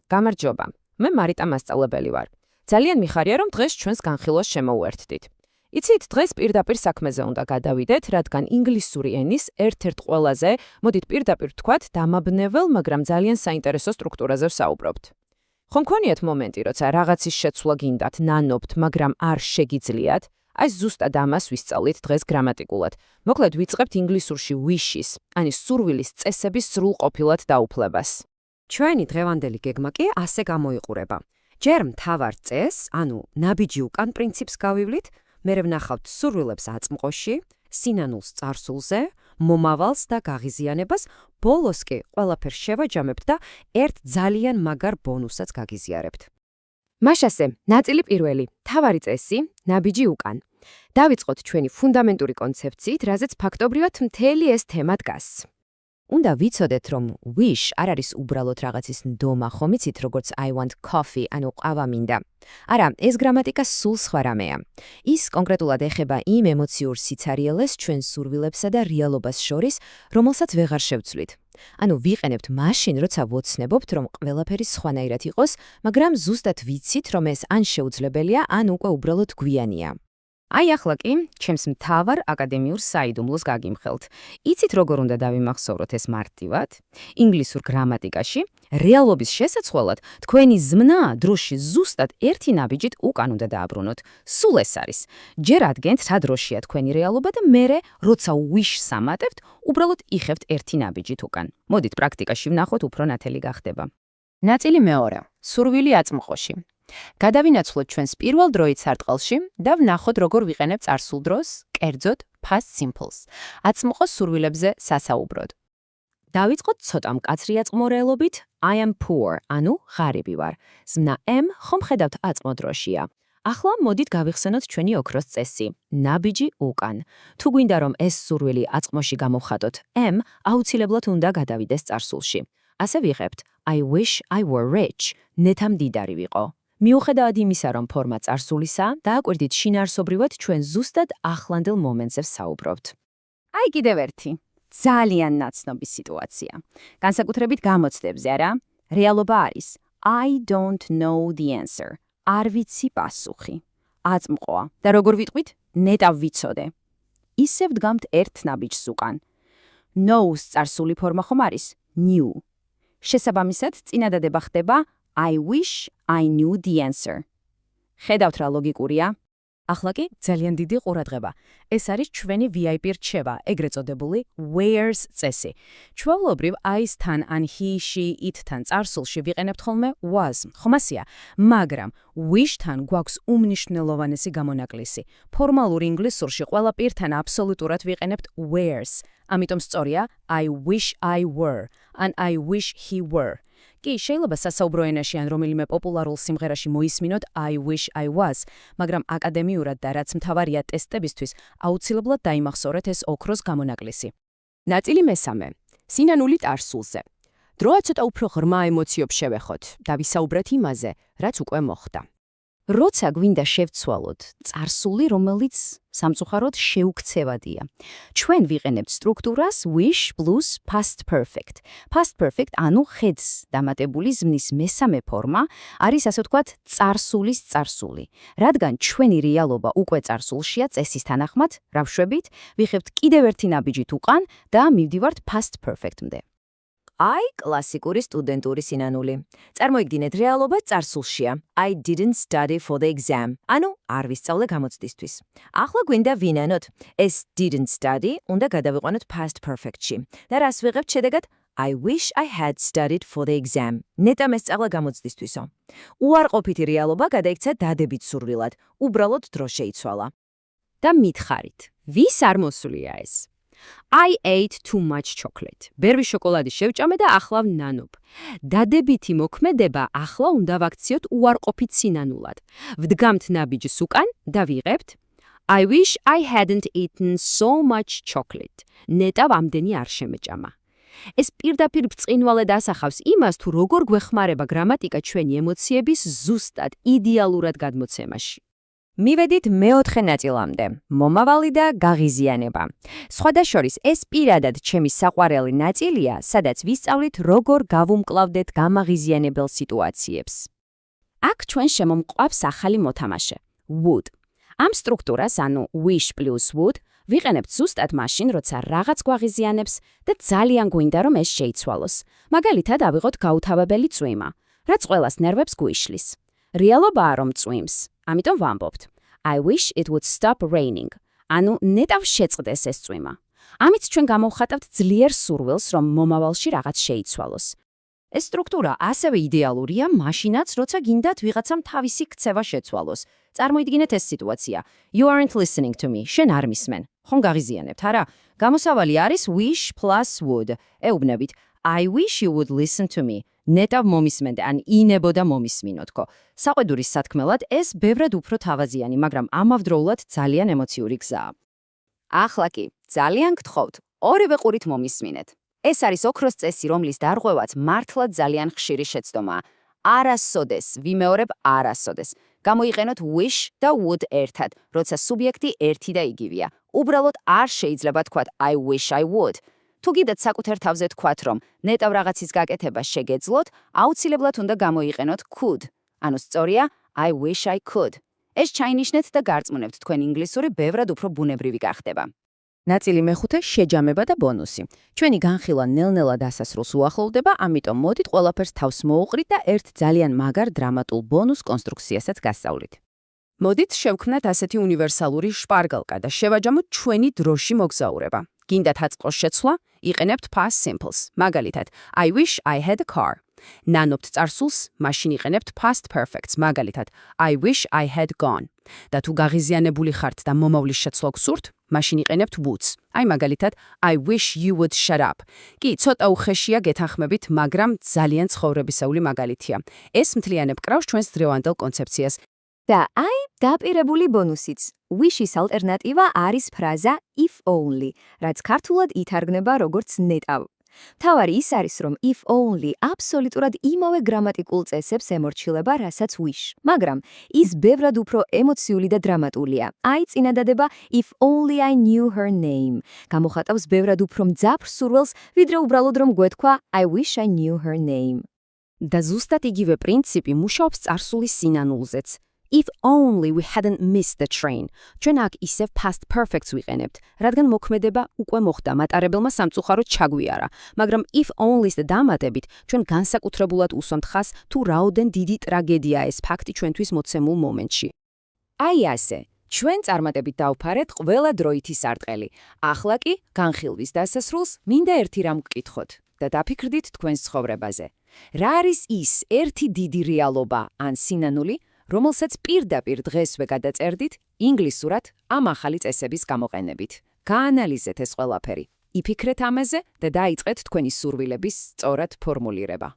გამარჯობა. მე მარიტა მასწავლებელი ვარ. ძალიან მიხარია, რომ დღეს ჩვენს განხილვას შემოუერთდით. იცით, დღეს პირდაპირ საქმეზე უნდა გადავიდეთ, რადგან ინგლისური ენის ერთ-ერთ ყველაზე, მოდით პირდაპირ ვთქვათ, დამაბნეվել, მაგრამ ძალიან საინტერესო სტრუქტურაზე ვსაუბრობთ. ხომ გქონიათ მომენტი, როცა რაღაცის შეცვლა გინდათ, ნანობთ, მაგრამ არ შეგიძლიათ? აი ზუსტად ამას ვისწავლით დღეს გრამატიკულად. მოკლედ ვიწყებთ ინგლისურში wish-ის, ანუ სურვილის წესების სრულყოფილად დაუფლებას. ჩვენი დღევანდელი გეგმა კი ასე გამოიყურება. ჯერ მთავარ წესს, ანუ ნაბიჯი უკან პრინციპს გავივლით, მერე ვნახავთ სურვილებს აწმყოში, სინანულს წარსულზე, მომავალს და გაღიზიანებას, ბოლოს კი ყველაფერს შევაჯამებთ და ერთ ძალიან მაგარ ბონუსსაც გაგიზიარებთ. მაშასე, ნაწილი პირველი, მთავარი წესი, ნაბიჯი უკან. დავიწყოთ ჩვენი ფუნდამენტური კონცეფციით, რაზეც ფაქტობრივად მთელი ეს თემა დგას. უნდა ვიცოდეთ, რომ wish არ არის უბრალოდ რაღაცის ნდომა, ხომ იცით, როგორც I want coffee, ანუ ყავა მინდა. არა, ეს გრამატიკა სულ სხვა რამეა. ის კონკრეტულად ეხება იმ ემოციურ სიცარიელეს ჩვენ სურვილებსა და რეალობას შორის, რომელსაც ვეღარ შევცვლით. ანუ ვიყენებთ მაშინ, როცა ვოცნებობთ, რომ ყველაფერი სხვანაირად იყოს, მაგრამ ზუსტად ვიცით, რომ ეს ან შეუძლებელია, ან უკვე უბრალოდ გვიანია. აი ახლა კი, ჩემს მთავარ აკადემიურ საიდუმლოს გაგიმხელთ. იცით, როგორ უნდა დავიმახსოვროთ ეს მარტივად? ინგლისურ გრამატიკაში, რეალობის შესაძლებლად, თქვენი ზმნა დროში ზუსტად ერთი ნაბიჯით უკან უნდა დააბრუნოთ. სულ ეს არის. ჯერ ადგენთ, რა დროშია თქვენი რეალობა და მერე, როცა wish-ს ამატებთ, უბრალოდ იხევთ ერთი ნაბიჯით უკან. მოდით პრაქტიკაში ვნახოთ, უფრო ნათელი გახდება. ნაწილი მეორე. სურვილი აწმყოში. გადავინაცვლოთ ჩვენს პირველ დროით სარტყელში და ვნახოთ, როგორ ვიყენებთ წარსულ დროს, კერძოდ past simples. აწმყოს სურვილებზე სასაუბროდ. დავიწყოთ ცოტა მკაცრი აწმყორელობით I am poor, ანუ ღარიბი ვარ. ზმნა am ხომ ხედავთ აწმყო დროშია. ახლა მოდით გავიხსენოთ ჩვენი ოქროს წესი, ნაბიჯი უკან. თუ გვინდა რომ ეს სურვილი აწმყოში გამოვხატოთ, am აუცილებლად უნდა გადავიდეს წარსულში. ასე ვიღებთ I wish I were rich, ნეთა მდიდარი ვიყო. მიუხედავად იმისა, რომ ფორმა წარსულისაა, დააკვირდით შინაარსობრივად ჩვენ ზუსტად ახლანდელ მომენტზე ვსაუბრობთ. აი კიდევ ერთი, ძალიან ნაცნობი სიტუაცია. განსაკუთრებით გამოცდებზე, არა? რეალობა არის I don't know the answer. არ ვიცი პასუხი. აწმყოა და როგორ ვიტყვით? ნეტავ ვიცოდე. ისევ დგამთ ერთ ნაბიჯს უკან. know-ს წარსული ფორმა ხომ არის? knew. შესაბამისად, წინადადება ხდება I wish I knew the answer. ხედავთ რა ლოგიკურია? ახლა კი ძალიან დიდი ყურადღება. ეს არის ჩვენი VIP რჩევა, ეგრეთ წოდებული where's წესი. ჩვეულებრივ I-სთან ან he, she, it-თან წარსულში ვიყენებთ ხოლმე was, ხომ ასეა? მაგრამ wish-თან გვაქვს უმნიშვნელოვანესი გამონაკლისი. ფორმალურ ინგლისურში ყველა პირთან აბსოლუტურად ვიყენებთ where's. ამიტომ სწორია I wish I were, ან I wish he were. კი, შეიძლება სასაუბრო ენაში ან რომელიმე პოპულარულ სიმღერაში მოისმინოთ I wish I was, მაგრამ აკადემიურად და რაც მთავარია ტესტებისთვის, აუცილებლად დაიმახსოვრეთ ეს ოქროს გამონაკლისი. ნაწილი მესამე. სინანული წარსულზე. დროა ცოტა უფრო ღრმა ემოციებს შევეხოთ და ვისაუბრეთ იმაზე, რაც უკვე მოხდა. როცა გვინდა შევცვალოთ წარსული, რომელიც სამწუხაროდ შეუქცევადია. ჩვენ ვიყენებთ სტრუქტურას wish plus past perfect. Past perfect, ანუ ხედს დამატებული ზმნის მესამე ფორმა, არის ასე ვთქვათ წარსულის წარსული. რადგან ჩვენი რეალობა უკვე წარსულშია წესის თანახმად, რა ვშვებით, ვიხებთ კიდევ ერთი ნაბიჯით უკან და მივდივართ past perfect-მდე. აი, კლასიკური სტუდენტური სინანული. წარმოიდგინეთ, რეალობა წარსულშია. I didn't study for the exam. ანუ, არ ვისწავლე გამოცდისთვის. ახლა გვინდა ვინანოთ. ეს didn't study უნდა გადავიყვანოთ past perfect-ში. და რას ვიღებთ შედეგად? I wish I had studied for the exam. ნეტა მესწავლა გამოცდისთვისო. უარყოფითი რეალობა გადაიქცა დადებით სურვილად. უბრალოდ დრო შეიცვალა. და მითხარით, ვის არ მოსულია ეს? I ate too much chocolate. ბერვი შოკოლადი შევჭამე და ახლა ვნანობ. დადებითი მოქმედება ახლა უნდა ვაქციოთ უარყოფით სინანულად. ვდგამთ ნაბიჯს უკან და ვიღებთ I wish I hadn't eaten so much chocolate. ნეტავ ამდენი არ შემეჭამა. ეს პირდაპირ ბრწყინვალედ ასახავს იმას, თუ როგორ გვეხმარება გრამატიკა ჩვენი ემოციების ზუსტად იდეალურად გადმოცემაში. მივედით მეოთხე ნაწილამდე. მომავალი და გაღიზიანება. სხვადასხვა ეს პირადად ჩემი საყვარელი ნაწილია, სადაც ვისწავლით როგორ გავუმკლავდეთ გამაღიზიანებელ სიტუაციებს. აქ ჩვენ შემომყვავს ახალი მოთამაშე would. ამ სტრუქტურას, ანუ wish plus would, ვიყენებთ ზუსტად მაშინ, როცა რაღაც გვაღიზიანებს და ძალიან გვინდა რომ ეს შეიცვალოს. მაგალითად, ავიღოთ გაუთავებელი წვიმა, რაც ყველას ნერვებს გვიშლის. რეალობაა რომ წვიმს, ამიტომ ვამბობთ I wish it would stop raining. ანუ ნეტავ შეწყდეს ეს წვიმა. ამით ჩვენ გამოვხატავთ ძლიერ სურვილს, რომ მომავალში რაღაც შეიცვალოს. ეს სტრუქტურა ასევე იდეალურია მაშინაც, როცა გინდათ ვიღაცამ თავისი ქცევა შეცვალოს. წარმოიდგინეთ ეს სიტუაცია. You aren't listening to me. შენ არ მისმენ. ხომ გაღიზიანებთ, არა? გამოსავალი არის wish plus would. ეუბნებით I wish you would listen to me. ნეტავ მომისმენდე, ან ინებოდა მომისმინოთქო. საყვედურის სათქმელად ეს ბევრად უფრო თავაზიანი, მაგრამ ამავდროულად ძალიან ემოციური გზაა. ახლა კი, ძალიან გთხოვთ, ორივე ყურით მომისმინეთ. ეს არის ოქროს წესი, რომლის დარღვევაც მართლაც ძალიან ხშირი შეცდომაა. არასოდეს, ვიმეორებ არასოდეს. გამოიყენოთ wish და would ერთად, როცა სუბიექტი ერთი და იგივეა. უბრალოდ არ შეიძლება თქვათ I wish I would. თუ გიდათ საკუთარ თავზე თქვათ, რომ ნეტავ რაღაცის გაკეთება შეგეძლოთ, აუცილებლად უნდა გამოიყენოთ could. ანუ სწორია I wish I could. ეს ჩაინიშნეთ და გარწმუნებთ, თქვენ ინგლისური ბევრად უფრო ბუნებრივი გახდება. ნაწილი მეხუთე შეჯამება და ბონუსი. ჩვენი განხილვა ნელ-ნელა დასასრულს უახლოვდება, ამიტომ მოდით ყველაფერს თავს მოუყრით და ერთ ძალიან მაგარ დრამატულ ბონუს კონსტრუქციასაც გასწავლით. მოდით შევქმნათ ასეთი უნივერსალური შპარგალკა და შევაჯამოთ ჩვენი დროში მოგზაურება. გინდათ აწყოს შეცვლა, იყენებთ past simples. მაგალითად, I wish I had a car. ნანობთ წარსულს, მაშინ იყენებთ past perfects. მაგალითად, I wish I had gone. და თუ გაღიზიანებული ხართ და მომავლის შეცვლა გსურთ, მაშინ იყენებთ would's. აი მაგალითად, I wish you would shut up. კი, ცოტა უხეშია გეთანხმებით, მაგრამ ძალიან ცხოვრებისეული მაგალითია. ეს მთლიანად კრავს ჩვენს დღევანდელ კონცეფციას. და აი, დაპირებული ბონუსიც. Wish-ის ალტერნატივა არის ფრაზა if only, რაც ქართულად ითარგმნება როგორც ნეტავ. მთავარი ის არის, რომ if only აბსოლუტურად იმავე გრამატიკულ წესებს ემორჩილება, რასაც wish. მაგრამ ის ბევრად უფრო ემოციული და დრამატულია. აი, წინადადება if only I knew her name. გამოხატავს ბევრად უფრო მძაფრ სურვილს, ვიდრე უბრალოდ რომ გვეთქვა I wish I knew her name. და ზუსტად იგივე პრინციპი მუშაობს წარსულის სინანულზეც. If only we hadn't missed the train. ჩვენ აქ ისევ past perfects ვიყენებთ, რადგან მოქმედება უკვე მოხდა, მატარებელმა სამწუხაროდ ჩაგვიარა. მაგრამ if only-ს დამატებით, ჩვენ განსაკუთრებულად უსვამთ ხაზს, თუ რაოდენ დიდი ტრაგედია ეს ფაქტი ჩვენთვის მოცემულ მომენტში. აი ასე, ჩვენ წარმატებით დავფარეთ ყველა დროითი სარტყელი. ახლა კი, განხილვის დასასრულს მინდა ერთი რამ გკითხოთ და დაფიქრდით თქვენს ცხოვრებაზე. რა არის ის ერთი დიდი რეალობა ან სინანული, რომელსაც პირდაპირ დღესვე გადაწერდით ინგლისურად ამ ახალი წესების გამოყენებით. გაანალიზეთ ეს ყველაფერი. იფიქრეთ ამაზე და დაიწყეთ თქვენი სურვილების სწორად ფორმულირება.